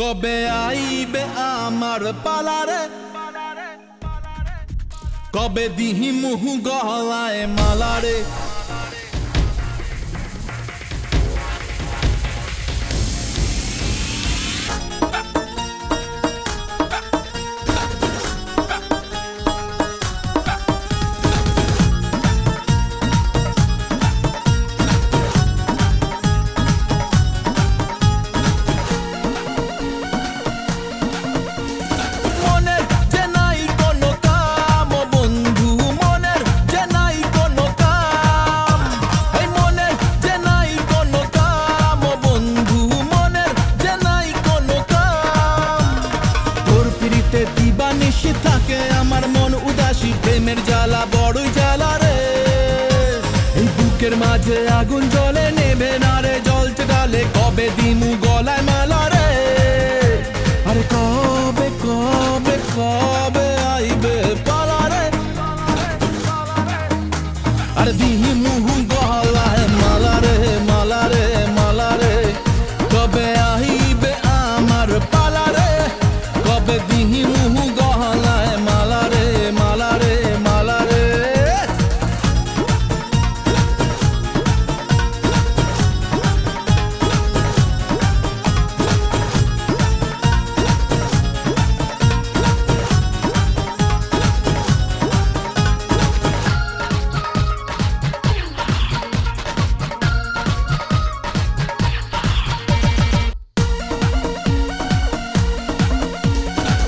কবে আইবে আমার পালারে, কবে দিহি মুহু গলায় মালারে। দিবানিশি থাকে আমার মন উদাসী, প্রেমের জ্বালা বড়ই জ্বালা রে। এই বুকের মাঝে আগুন জ্বলে নেবে না রে, জ্বলছে ডালে কবে দিমু গলায় মালা রে। আরে কবে কবে কবে আইবে পালা রে, আরে দিহি মুহু গলায় মালা রে মালা রে মালা রে। কবে আইবে আমার পালা রে, কবে দিহি মুহু গলায় মালা রে মালা রে মালা রে।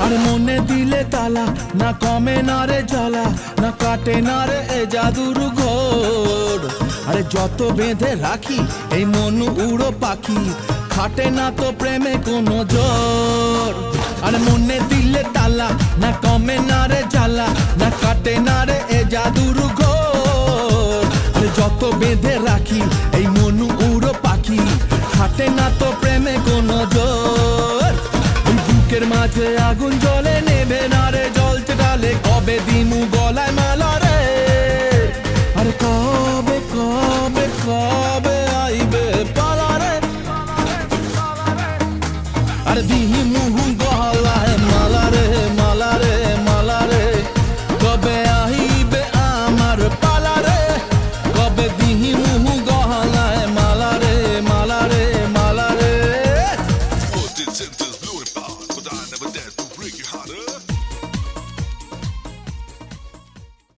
আরে মনে দিলে তালা, না কমে না রে জ্বালা, না কাটে না রে এ জাদুর ঘোর। আরে যত বেঁধে রাখি এই মন উড়ো পাখি, খাটে না তো প্রেমে কোনো জোর। আরে মনে দিলে তালা, না কমে না রে জ্বালা, না কাটে না রে এ জাদুর ঘোর। আরে যত বেঁধে রাখি এই মন